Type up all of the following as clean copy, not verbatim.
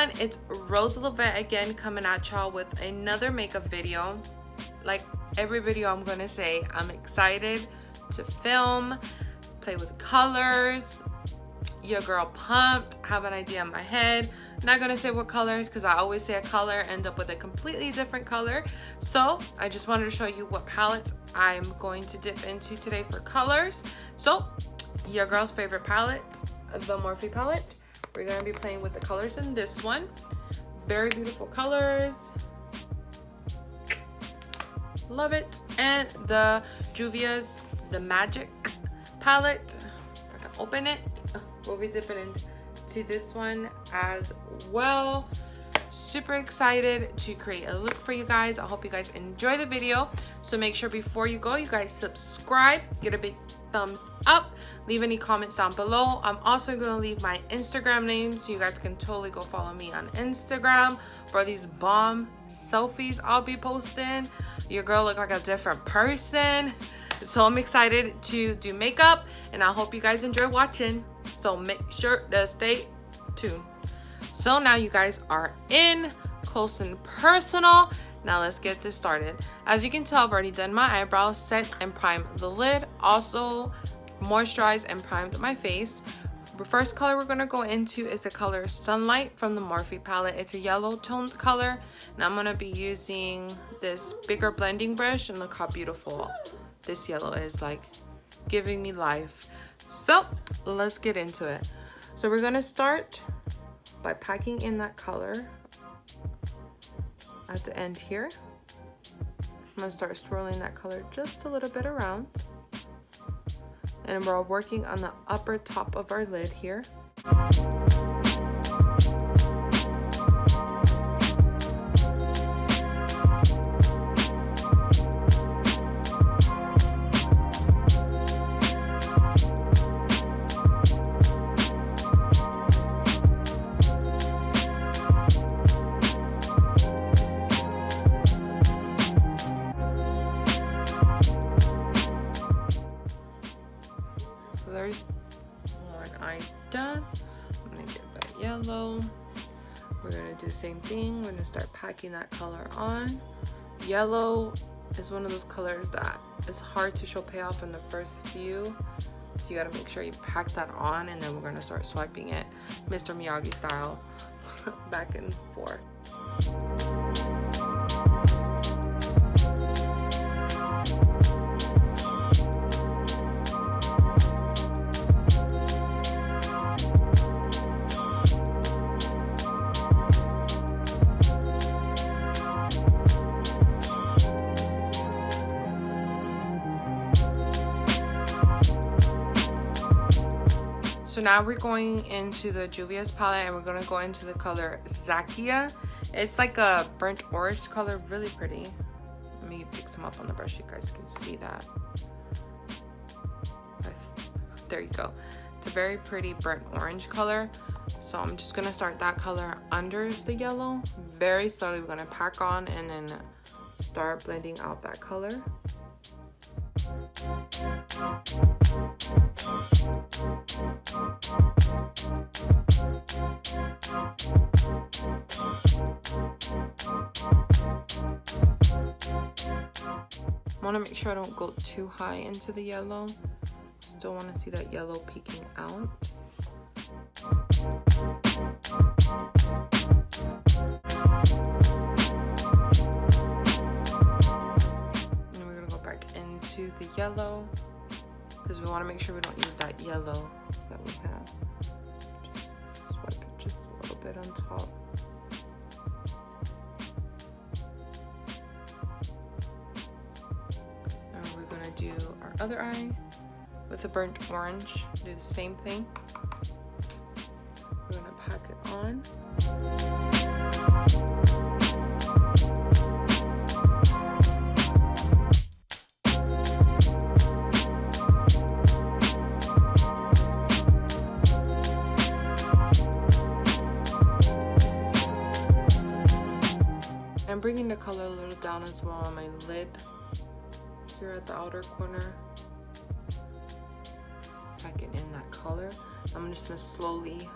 everyone, it's Rosa Levette again, coming at y'all with another makeup video. Like every video, I'm gonna say I'm excited to film, play with colors. Your girl pumped, have an idea in my head. Not gonna say what colors because I always say a color, end up with a completely different color. So I just wanted to show you what palettes I'm going to dip into today for colors. So your girl's favorite palette, the Morphe palette. We're gonna be playing with the colors in this one. Very beautiful colors. Love it. And the Juvia's The Magic palette. I can open it. We'll be dipping into this one as well. Super excited to create a look for you guys. I hope you guys enjoy the video. So make sure before you go, you guys subscribe, get a big thumbs up, leave any comments down below. I'm also gonna leave my Instagram name so you guys can totally go follow me on Instagram for these bomb selfies I'll be posting. Your girl look like a different person. So I'm excited to do makeup and I hope you guys enjoy watching. So make sure to stay tuned. So now you guys are in close and personal. Now let's get this started. As you can tell, I've already done my eyebrows, set and primed the lid. Also moisturized and primed my face. The first color we're gonna go into is the color Sunlight from the Morphe palette. It's a yellow toned color. And I'm gonna be using this bigger blending brush, and look how beautiful this yellow is, like giving me life. So let's get into it. So we're gonna start by packing in that color at the end here. I'm gonna start swirling that color just a little bit around. And we're working on the upper top of our lid here. So there's one eye done. I'm gonna get that yellow. We're gonna do the same thing. We're gonna start packing that color on. Yellow is one of those colors that is hard to show payoff in the first few. So you gotta make sure you pack that on, and then we're gonna start swiping it Mr. Miyagi style back and forth. So now we're going into the Juvia's palette and we're gonna go into the color Zakia. It's like a burnt orange color, really pretty. Let me pick some up on the brush, you guys can see that. There you go. It's a very pretty burnt orange color. So I'm just gonna start that color under the yellow. Very slowly, we're gonna pack on and then start blending out that color. I want to make sure I don't go too high into the yellow. Still want to see that yellow peeking out. And we're going to go back into the yellow because we want to make sure we don't use that yellow that we have. Just swipe it just a little bit on top. Do our other eye with a burnt orange. Do the same thing. We're gonna pack it on. I'm bringing the color a little down as well on my lid. Here at the outer corner, packing in that color. I'm just gonna slowly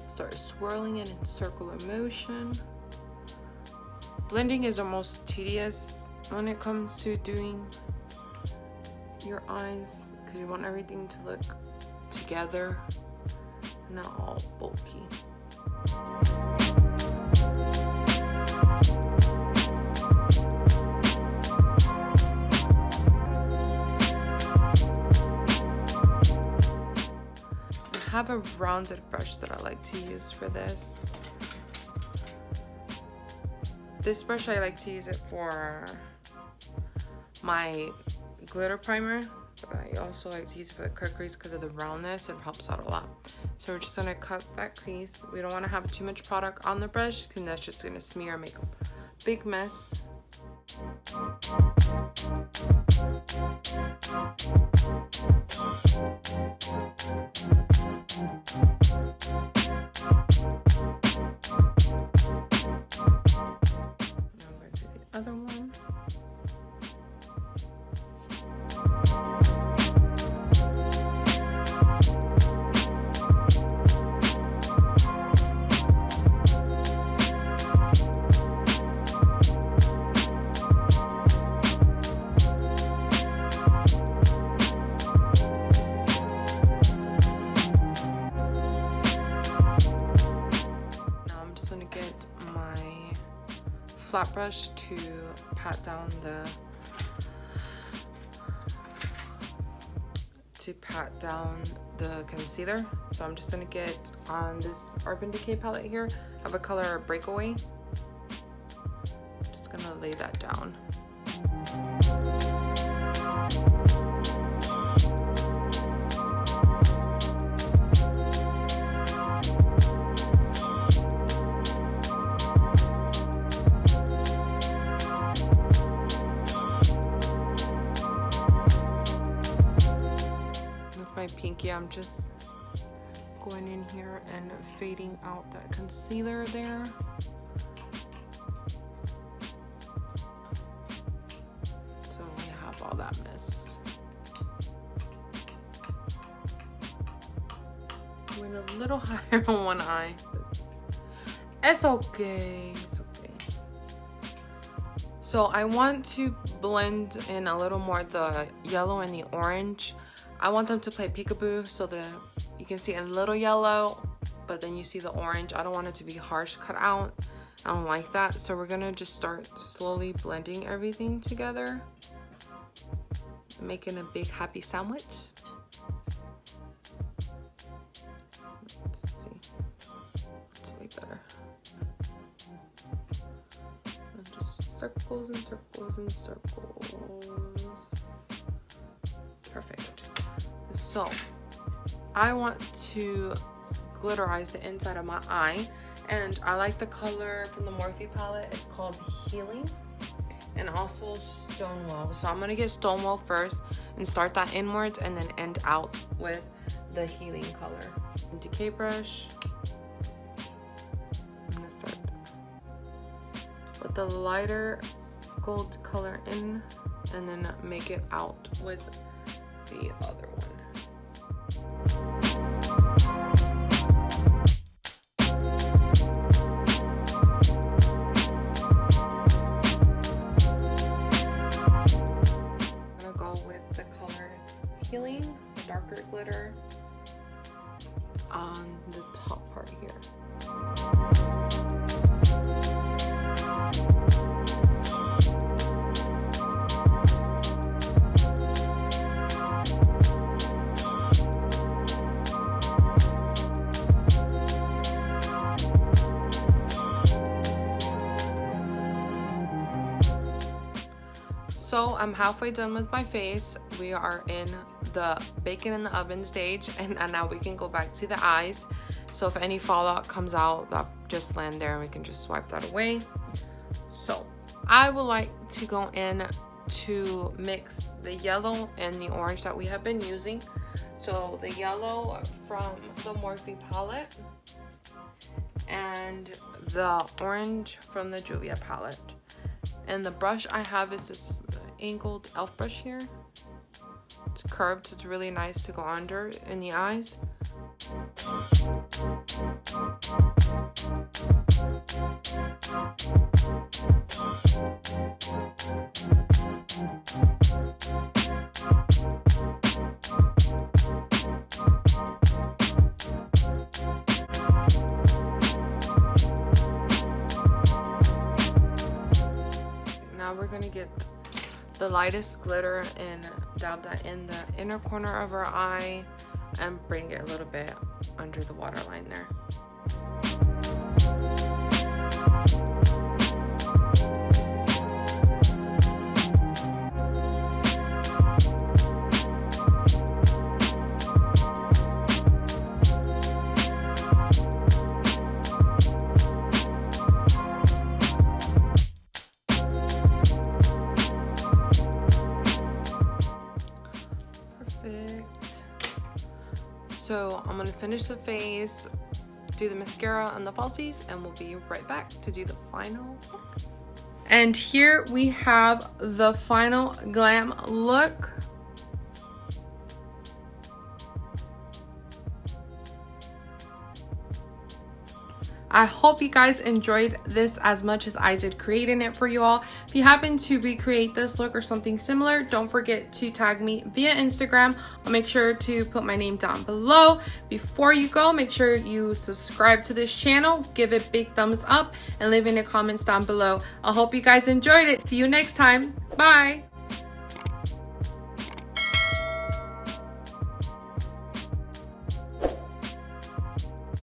start swirling it in circular motion. Blending is the most tedious when it comes to doing your eyes, because you want everything to look together, not all bulky. I have a rounded brush that I like to use for this. This brush, I like to use it for my glitter primer, but I also like to use it for the cut crease because of the roundness. It helps out a lot. So we're just gonna cut that crease. We don't want to have too much product on the brush because that's just gonna smear and make a big mess. Other one. Now I'm just gonna get my flat brush to pat down the concealer. So I'm just gonna get on this Urban Decay palette here. I have a color Breakaway. I'm just gonna lay that down. My pinky, I'm just going in here and fading out that concealer there. So we have all that mess. Going a little higher on one eye. It's okay. It's okay. So I want to blend in a little more the yellow and the orange. I want them to play peekaboo, so you can see a little yellow, but then you see the orange. I don't want it to be harsh cut out. I don't like that. So we're gonna just start slowly blending everything together, making a big happy sandwich. Let's see, it's way better. And just circles and circles and circles. Perfect. So I want to glitterize the inside of my eye, and I like the color from the Morphe palette. It's called Healing, and also Stonewall. So I'm gonna get Stonewall first and start that inwards, and then end out with the Healing color. Decay brush. I'm gonna start with the lighter gold color in, and then make it out with the other one. I'm gonna go with the color Healing, the darker glitter on the top part here. So I'm halfway done with my face. We are in the baking in the oven stage, and now we can go back to the eyes. So if any fallout comes out, that just land there and we can just swipe that away. So I would like to go in to mix the yellow and the orange that we have been using. So the yellow from the Morphe palette and the orange from the Juvia's palette. And the brush I have is this angled elf brush here. It's curved, so it's really nice to go under in the eyes. Now we're gonna get the lightest glitter and dab that in the inner corner of our eye and bring it a little bit under the waterline there. So I'm gonna finish the face, do the mascara and the falsies, and we'll be right back to do the final look. And here we have the final glam look. I hope you guys enjoyed this as much as I did creating it for you all. If you happen to recreate this look or something similar, don't forget to tag me via Instagram. I'll make sure to put my name down below. Before you go, make sure you subscribe to this channel, give it big thumbs up, and leave in the comments down below. I hope you guys enjoyed it. See you next time. Bye.